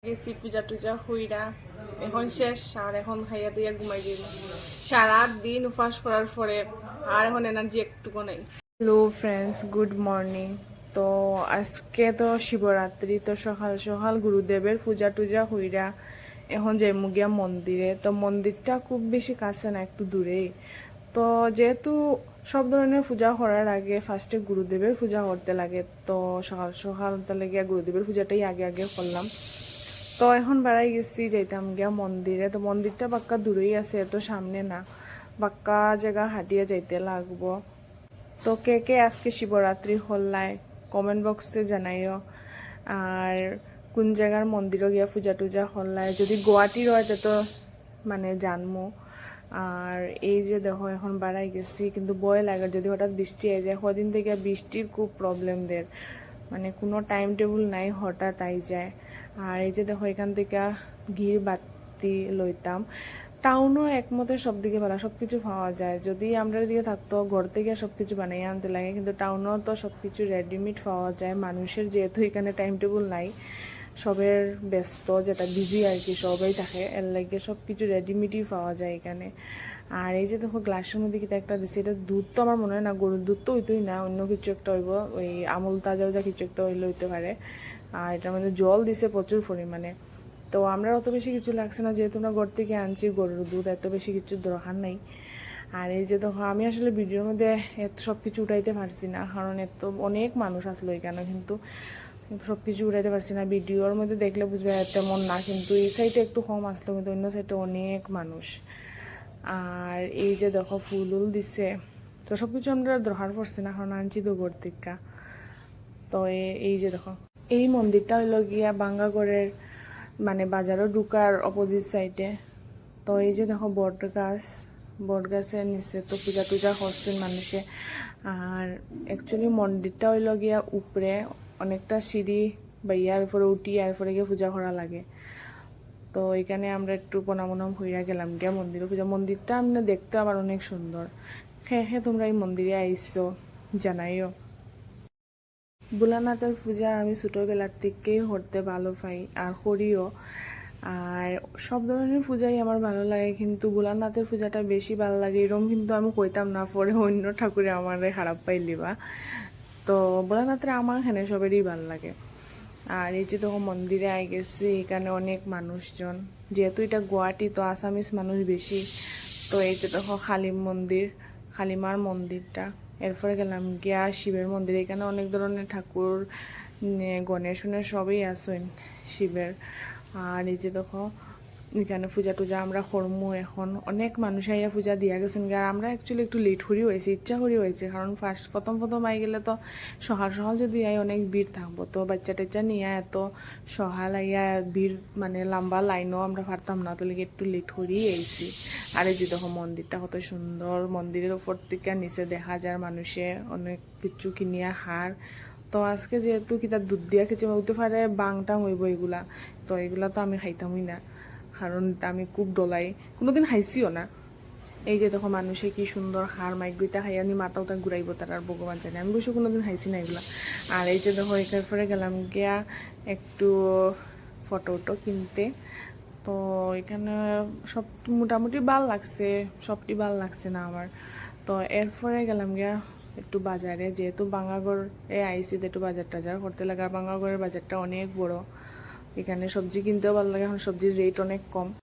গেছি পূজা টুজা হইরা এখন শেষ আর এখন খাইয়া দিয়া ঘুমাই দিব। সারা দিন উপাস করার পরে আর এখন এনার্জি একটুকু নাই। Hello friends, good morning. তো আজকে তো শিবরাত্রি, তো সকাল সকাল গুরুদেবের পূজা টুজা হইরা এখন যাইমু গিয়া মন্দিরে। তো মন্দিরটা খুব বেশি কাছে না, একটু দূরেই। তো যেহেতু সব ধরনের পূজা করার আগে ফার্স্টে গুরুদেবের পূজা করতে লাগে, তো সকাল সকাল তাহলে গিয়া গুরুদেবের পূজাটাই আগে আগে করলাম। তো এখন বাড়াই গেছি, যাইতাম গিয়া মন্দিরে। তো মন্দিরটা বাক্কা দূরেই আছে, এত সামনে না, বাক্কা জায়গা হাঁটিয়ে যাইতে লাগবো। তো কে কে আজকে শিবরাত্রি হল্লায় কমেন্ট বক্সে জানাইও। আর কোন জায়গার মন্দিরও গিয়া পূজা টুজা হল্লায়, যদি গুয়াহাটির হয় তো মানে জানমু। আর এই যে দেখো এখন বাড়াই গেছি, কিন্তু ভয় লাগে যদি হঠাৎ বৃষ্টি হয়ে যায়। কদিন থেকে বৃষ্টির খুব প্রবলেম দের, মানে কোনো টাইম টেবিল নাই, হঠাৎ আই যায়। আর এই যে দেখো এখান থেকে ঘির বাতি লইতাম। টাউনও একমতে সব দিকে ভালো, সব কিছু পাওয়া যায়। যদি আমরা দিকে থাকতো ঘর থেকে সব কিছু বানিয়ে আনতে লাগে, কিন্তু টাউনও তো সব কিছু রেডিমেড পাওয়া যায়। মানুষের যেহেতু এখানে টাইম টেবিল নাই, সবের ব্যস্ত, যেটা বিজি আর কি, সবাই থাকে, এর লাগে সব কিছু রেডিমেডই পাওয়া যায় এখানে। আর এই যে দেখো গ্লাসের মধ্যে কিতা একটা দিচ্ছে, এটা দুধ তো আমার মনে হয় না, গরুর দুধ তো হইতোই না, অন্য কিছু একটা হইব, ওই আমুল তাজা যা কিছু একটা হইলে হইতে পারে। আর এটার মধ্যে জল দিছে প্রচুর পরিমাণে। তো আমরা অত বেশি কিছু লাগছে না, যেহেতু আমরা ঘর থেকে আনছি গরুর দুধ, এত বেশি কিছু দরকার নাই। আর এই যে দেখো আমি আসলে ভিডিওর মধ্যে এত সব কিছু উঠাইতে পারছি না, কারণ এত অনেক মানুষ আসলো এখানে, কিন্তু সব কিছু উঠাইতে পারছি না। ভিডিওর মধ্যে দেখলে বুঝবে তেমন না, কিন্তু এই সাইডে একটু কম আসলো, কিন্তু অন্য সাইডে অনেক মানুষ। আর এই যে দেখো ফুল উল দিছে, তো সব কিছু আমরা দরকার পড়ছে না, কারণ আনছি তো ঘর থেকে। তো এই যে দেখো এই মন্দিরটা হইলো গিয়া বাঙ্গাগড়ের, মানে বাজারও ঢুকার অপোজিট সাইডে। তো এই যে দেখো বট গাছের নিচে তো পূজা টুজা করছেন মানুষে। আর অ্যাকচুয়ালি মন্দিরটা হইল গিয়া উপরে, অনেকটা সিঁড়ি বা ইয়ার উপরে উঠি, আর পরে গিয়ে পূজা করা লাগে। তো এখানে আমরা একটু প্রণাম হইয়া গেলাম গিয়া মন্দিরে পূজা। মন্দিরটা আমরা দেখতে আবার অনেক সুন্দর। হ্যাঁ তোমরা এই মন্দিরে আইসো জানাইও। ভোলানাথের পূজা আমি ছোটোবেলার থেকেই করতে ভালো পাই আর করিও। আর সব ধরনের পূজাই আমার ভালো লাগে, কিন্তু ভোলানাথের পূজাটা বেশি ভালো লাগে এরকম কিন্তু আমি কইতাম না, পরে অন্য ঠাকুরে আমার খারাপ পাইলিবা। তো ভোলানাথের আমার এখানে সবেরই ভালো লাগে। আর এই যে তখন মন্দিরে আই গেছি, এখানে অনেক মানুষজন, যেহেতু এটা গুয়াহাটি তো আসামিস মানুষ বেশি। তো এই যে দেখো কালীমার মন্দিরটা। এরপরে গেলাম গিয়া শিবের মন্দির, এখানে অনেক ধরনের ঠাকুর, গণেশ সবই আছেন শিবের। আর এই যে দেখো এখানে পূজা টুজা আমরা করমু। এখন অনেক মানুষ আইয়া পূজা দিয়া গেছেন, আর আমরা অ্যাকচুয়ালি একটু লেট করি হয়েছে, ইচ্ছা করি হয়েছে, কারণ প্রথম আই গেলে তো সকাল সকাল যদি আই অনেক ভিড় থাকবো, তো বাচ্চা টাচ্চা নিয়ে এত সকাল আইয়া ভিড় মানে লম্বা লাইনও আমরা পারতাম না, তো লেগে একটু লেট করেই আইছি। আর এই যে দেখো মন্দিরটা কত সুন্দর, মন্দিরের উপর থেকে নিচে দেখা যায় মানুষে অনেক কিছু কিনিয়া হার। তো আজকে যেহেতু কিতা দুধ দিয়া খেতে হইতে পারে বাংটাং হইব এগুলা, তো এগুলা তো আমি খাইতামই না, কারণ আমি খুব ডলাই, কোনোদিন খাইছিও না। এই যে দেখো মানুষে কি সুন্দর হার মাইকগুইতা খাইয়া নি মাথা উঠা ঘুরাইব, তার আর ভগবান জানে, আমি বসে কোনোদিন খাইছি না এগুলা। আর এই যে দেখো এখান পরে গেলাম গিয়া একটু ফটো উটো কিনতে। তো এখানে সব মোটামুটি ভাল লাগছে, সবটি ভাল লাগছে না আমার। তো এরপরে গেলাম গিয়া একটু বাজারে, যেহেতু বাঙ্গাগড়ে আইসি, তো একটু বাজার টাজার করতে লাগে। আর বাঙ্গাগড়ের বাজারটা অনেক বড়, এখানে সবজি কিনতেও ভালো লাগে, এখন সবজির রেট অনেক কম।